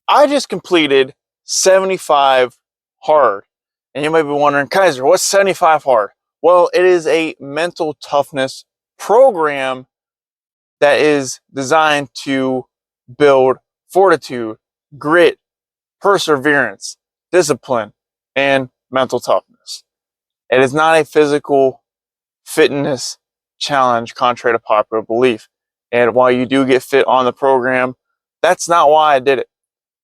I just completed 75 hard. And you might be wondering, Kyser, what's 75 hard? Well, it is a mental toughness program that is designed to build fortitude, grit, perseverance, discipline, and mental toughness. It is not a physical fitness challenge, contrary to popular belief. And while you do get fit on the program, that's not why I did it.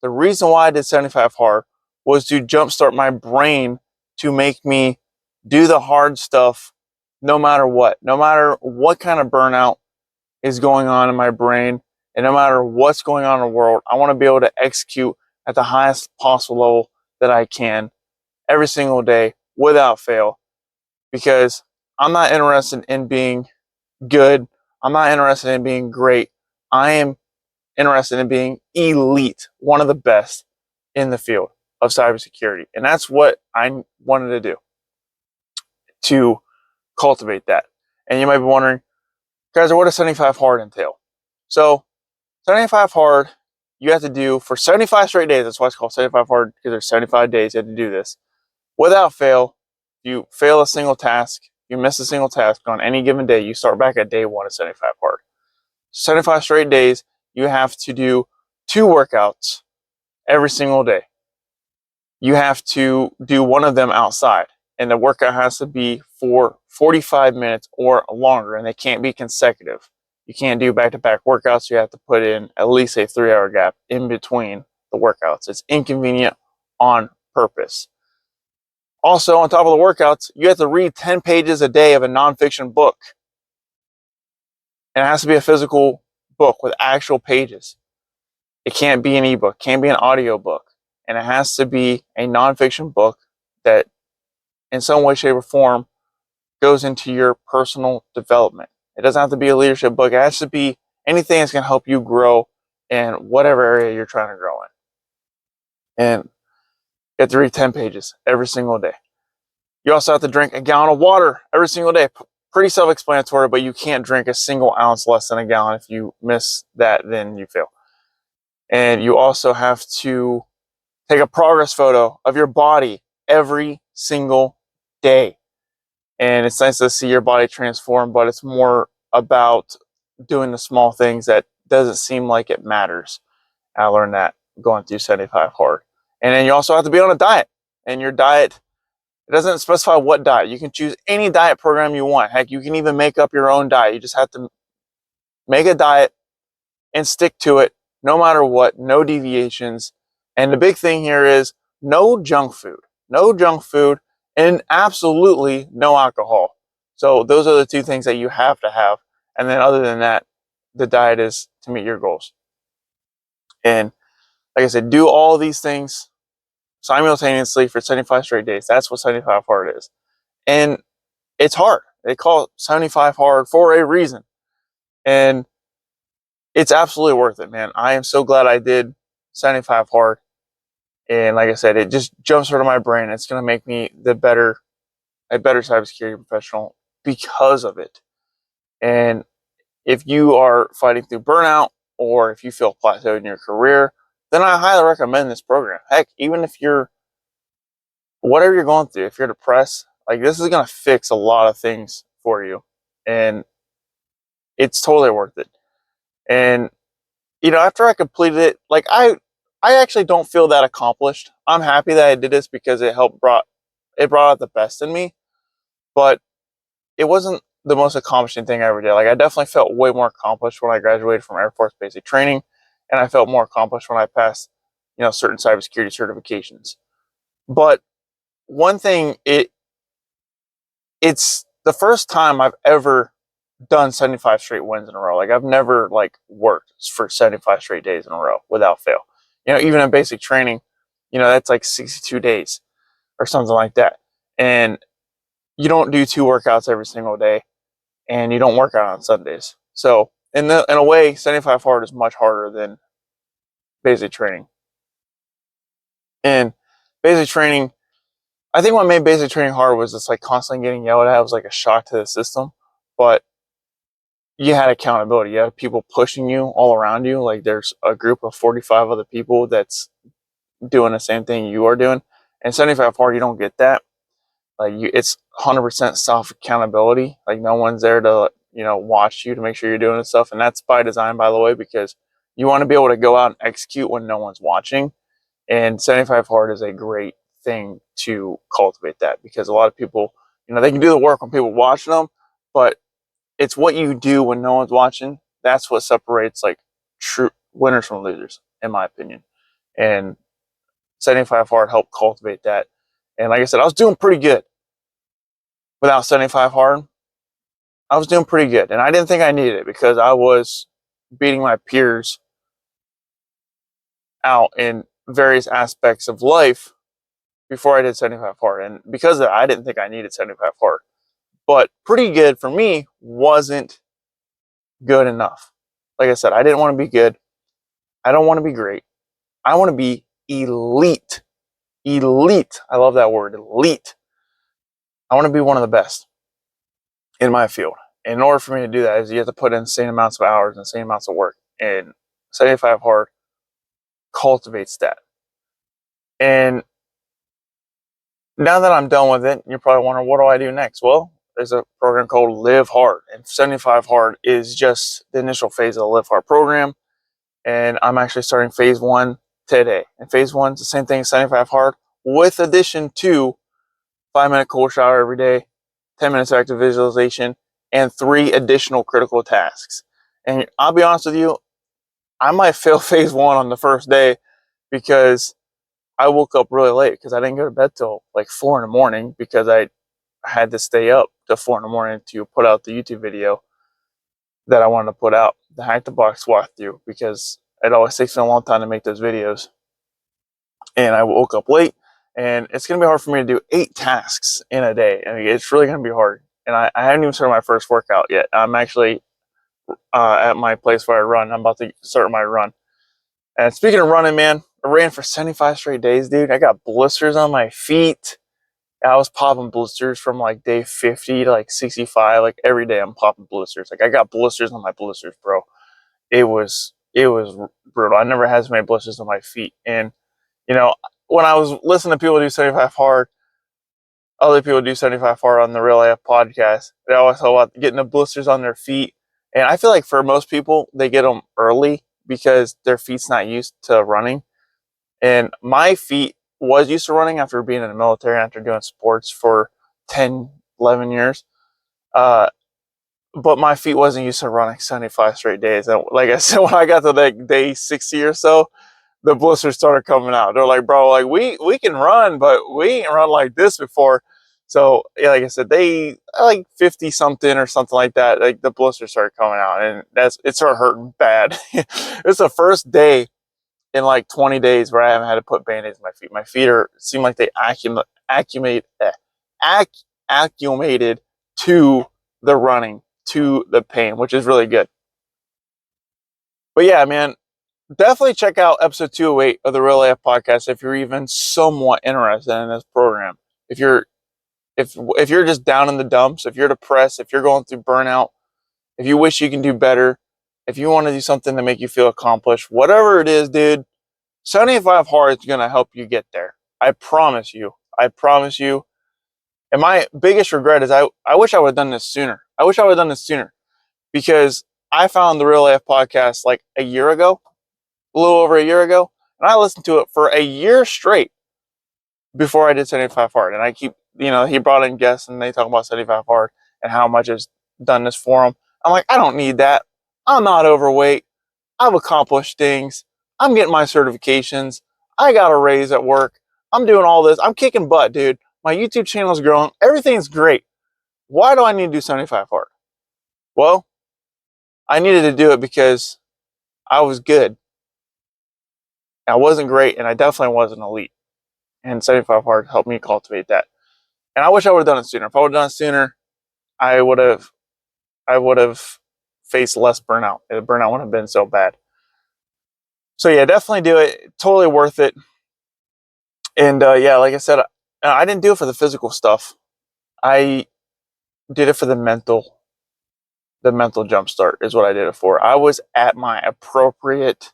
The reason why I did 75 hard was to jumpstart my brain to make me do the hard stuff no matter what kind of burnout is going on in my brain, and no matter what's going on in the world. I want to be able to execute at the highest possible level that I can every single day without fail, because I'm not interested in being good. I'm not interested in being great. I am interested in being elite, one of the best in the field of cybersecurity. And that's what I wanted to do, to cultivate that. And you might be wondering, guys, what does 75 hard entail? So 75 hard, you have to do for 75 straight days. That's why it's called 75 hard, because there's 75 days you have to do this without fail. You fail a single task, you miss a single task on any given day, you start back at day one of 75 hard. 75 straight days, you have to do 2 workouts every single day. You have to do one of them outside, and the workout has to be for 45 minutes or longer, and they can't be consecutive. You can't do back-to-back workouts. You have to put in at least a 3-hour gap in between the workouts. It's inconvenient on purpose. Also, on top of the workouts, you have to read 10 pages a day of a nonfiction book. And it has to be a physical book with actual pages. It can't be an ebook, can't be an audio book. And it has to be a nonfiction book that in some way, shape, or form goes into your personal development. It doesn't have to be a leadership book. It has to be anything that's going to help you grow in whatever area you're trying to grow in. And you have to read 10 pages every single day. You also have to drink a gallon of water every single day. Pretty self-explanatory, but you can't drink a single ounce less than a gallon. If you miss that, then you fail. And you also have to take a progress photo of your body every single day. And it's nice to see your body transform, but it's more about doing the small things that doesn't seem like it matters. I learned that going through 75 hard. And then you also have to be on a diet. And your diet, it doesn't specify what diet. You can choose any diet program you want. Heck, you can even make up your own diet. You just have to make a diet and stick to it no matter what, no deviations. And the big thing here is no junk food. No junk food, and absolutely no alcohol. So those are the 2 things that you have to have. And then other than that, the diet is to meet your goals. And like I said, do all these things simultaneously for 75 straight days. That's what 75 hard is. And it's hard. They call it 75 hard for a reason. And it's absolutely worth it, man. I am so glad I did 75 hard. And like I said, it just jumps out of my brain. It's going to make me a better cybersecurity professional because of it. And if you are fighting through burnout, or if you feel plateaued in your career, then I highly recommend this program. Heck, even if you're, whatever you're going through, if you're depressed, like, this is going to fix a lot of things for you. And it's totally worth it. And, after I completed it, like, I actually don't feel that accomplished. I'm happy that I did this because it brought out the best in me, but it wasn't the most accomplishing thing I ever did. Like, I definitely felt way more accomplished when I graduated from Air Force basic training, and I felt more accomplished when I passed, certain cybersecurity certifications. But one thing, it's the first time I've ever done 75 straight wins in a row. Like, I've never worked for 75 straight days in a row without fail. Even in basic training, that's like 62 days or something like that. And you don't do 2 workouts every single day, and you don't work out on Sundays. So in a way, 75 hard is much harder than basic training. And basic training, I think what made basic training hard was just constantly getting yelled at. It was like a shock to the system. But you had accountability. You had people pushing you all around you. Like, there's a group of 45 other people that's doing the same thing you are doing. And 75 hard, you don't get that. Like it's 100% self accountability. Like no one's there to watch you to make sure you're doing this stuff, and that's by design, by the way, because you want to be able to go out and execute when no one's watching. And 75 hard is a great thing to cultivate that, because a lot of people, they can do the work when people watching them, but it's what you do when no one's watching. That's what separates like true winners from losers, in my opinion. And 75 hard helped cultivate that. And like I said, I was doing pretty good without 75 hard. I was doing pretty good, and I didn't think I needed it because I was beating my peers out in various aspects of life before I did 75 hard. And because of that, I didn't think I needed 75 hard. But pretty good for me wasn't good enough. Like I said, I didn't want to be good. I don't want to be great. I want to be elite. Elite. I love that word, elite. I want to be one of the best in my field. In order for me to do that, is you have to put in insane amounts of hours and insane amounts of work. And 75 hard cultivates that. And now that I'm done with it, you're probably wondering, what do I do next? Well, there's a program called Live Hard, and 75 Hard is just the initial phase of the Live Hard program. And I'm actually starting phase 1 today. And phase 1 is the same thing as 75 Hard, with addition to 5-minute cold shower every day, 10 minutes of active visualization, and 3 additional critical tasks. And I'll be honest with you, I might fail phase 1 on the first day because I woke up really late because I didn't go to bed till like 4 in the morning because I had to stay up till 4 in the morning to put out the YouTube video that I wanted to put out, the Hack the Box walkthrough, because it always takes me a long time to make those videos. And I woke up late, and it's going to be hard for me to do 8 tasks in a day. I mean, it's really going to be hard. And I haven't even started my first workout yet. I'm actually at my place where I run. I'm about to start my run. And speaking of running, man, I ran for 75 straight days, dude. I got blisters on my feet. I was popping blisters from like day 50 to like 65. Like every day I'm popping blisters. Like I got blisters on my blisters, bro. It was brutal. I never had so many blisters on my feet. And when I was listening to people do 75 hard, other people do 75 hard on the Real AF podcast, they always talk about getting the blisters on their feet. And I feel like for most people, they get them early because their feet's not used to running. And my feet was used to running after being in the military, after doing sports for 10, 11 years. But my feet wasn't used to running 75 straight days. And like I said, when I got to like day 60 or so, the blisters started coming out. They're like, bro, like we can run, but we ain't run like this before. So yeah, like I said, they like 50 something or something like that. Like the blisters started coming out, and it started hurting bad. It's the first day in like 20 days where I haven't had to put band-aids on my feet. My feet seem like they acclimated to the running, to the pain, which is really good. But yeah, man, definitely check out episode 208 of the Real AF podcast if you're even somewhat interested in this program. If you're just down in the dumps, if you're depressed, if you're going through burnout, if you wish you can do better, if you want to do something to make you feel accomplished, whatever it is, dude, 75 hard is going to help you get there. I promise you. I promise you. And my biggest regret is I wish I would have done this sooner. I wish I would have done this sooner, because I found the Real AF podcast like a year ago, a little over a year ago, and I listened to it for a year straight before I did 75 hard. And I keep, he brought in guests and they talk about 75 hard and how much has done this for them. I'm like, I don't need that. I'm not overweight. I've accomplished things. I'm getting my certifications. I got a raise at work. I'm doing all this. I'm kicking butt, dude. My YouTube channel is growing. Everything's great. Why do I need to do 75 hard? Well, I needed to do it because I was good. I wasn't great, and I definitely wasn't elite. And 75 hard helped me cultivate that. And I wish I would have done it sooner. If I would have done it sooner, I would have faced less burnout. The burnout wouldn't have been so bad. So yeah, definitely do it. Totally worth it. And yeah, like I said, I didn't do it for the physical stuff. I did it for the mental jump start is what I did it for. I was at my appropriate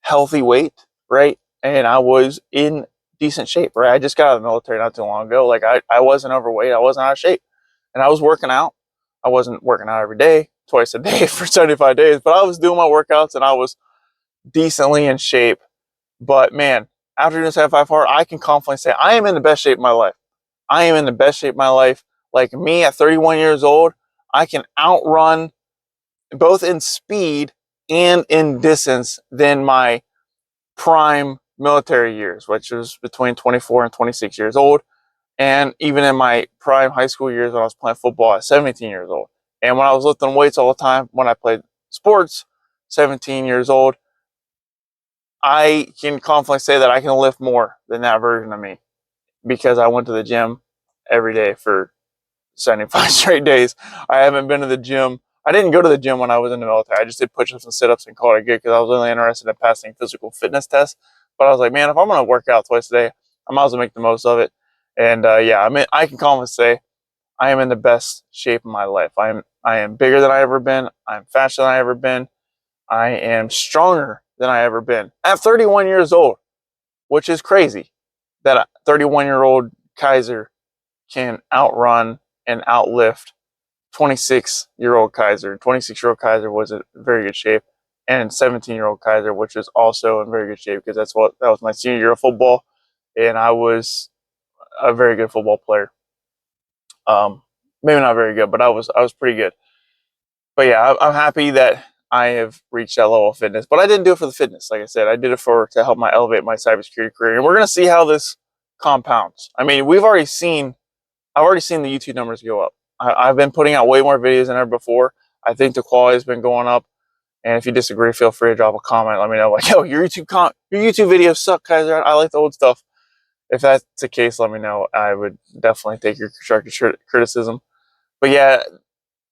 healthy weight, right? and I was in decent shape, right? I just got out of the military not too long ago. Like I wasn't overweight, I wasn't out of shape, and I was working out. I wasn't working out every day, twice a day for 75 days, but I was doing my workouts and I was decently in shape. But man, after doing 75 hard, I can confidently say I am in the best shape of my life. I am in the best shape of my life. Like me at 31 years old, I can outrun both in speed and in distance than my prime military years, which was between 24 and 26 years old. And even in my prime high school years when I was playing football at 17 years old. And when I was lifting weights all the time, when I played sports, 17 years old, I can confidently say that I can lift more than that version of me because I went to the gym every day for 75 straight days. I haven't been to the gym. I didn't go to the gym when I was in the military. I just did push-ups and sit-ups and called it good because I was really interested in passing physical fitness tests. But I was like, man, if I'm going to work out twice a day, I might as well make the most of it. And yeah, I mean, I can confidently say I am in the best shape of my life. I am bigger than I ever been. I'm faster than I ever been. I am stronger than I ever been at 31 years old, which is crazy that a 31-year-old Kyser can outrun and outlift 26-year-old Kyser. 26-year-old Kyser was in very good shape, and 17-year-old Kyser, which was also in very good shape because that was my senior year of football, and I was a very good football player. Maybe not very good, but I was pretty good. But yeah, I'm happy that I have reached that level of fitness. But I didn't do it for the fitness. Like I said, I did it to help elevate my cybersecurity career, and we're gonna see how this compounds. I mean, I've already seen the YouTube numbers go up. I've been putting out way more videos than ever before. I think the quality has been going up. And if you disagree, feel free to drop a comment. Let me know. Like, yo, your YouTube videos suck, Kyser. I like the old stuff. If that's the case, let me know. I would definitely take your constructive criticism. But yeah,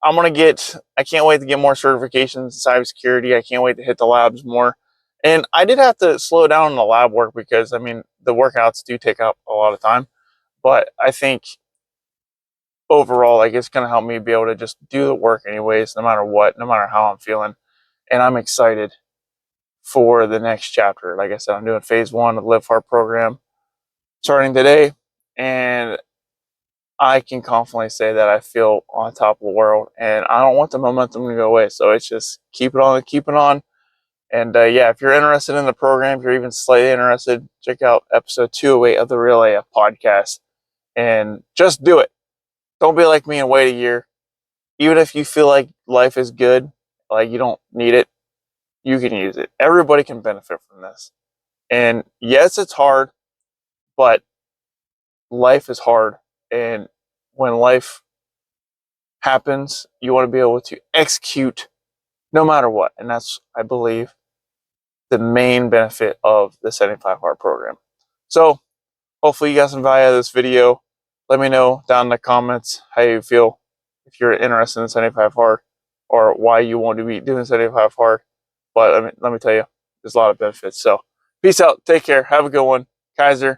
I can't wait to get more certifications in cybersecurity. I can't wait to hit the labs more. And I did have to slow down on the lab work because, I mean, the workouts do take up a lot of time. But I think overall, like, it's going to help me be able to just do the work anyways, no matter what, no matter how I'm feeling. And I'm excited for the next chapter. Like I said, I'm doing phase 1 of the Live Hard program starting today. And I can confidently say that I feel on top of the world, and I don't want the momentum to go away. So it's just keep it on. And yeah, if you're interested in the program, if you're even slightly interested, check out episode 208 of the Real AF podcast, and just do it. Don't be like me and wait a year. Even if you feel like life is good, like you don't need it, you can use it. Everybody can benefit from this. And yes, it's hard, but life is hard. And when life happens, you want to be able to execute no matter what. And that's, I believe, the main benefit of the 75 Hard program. So hopefully you got some value out of this video. Let me know down in the comments how you feel, if you're interested in 75 Hard or why you want to be doing 75 Hard. But let me tell you, there's a lot of benefits. So peace out. Take care. Have a good one. Kyser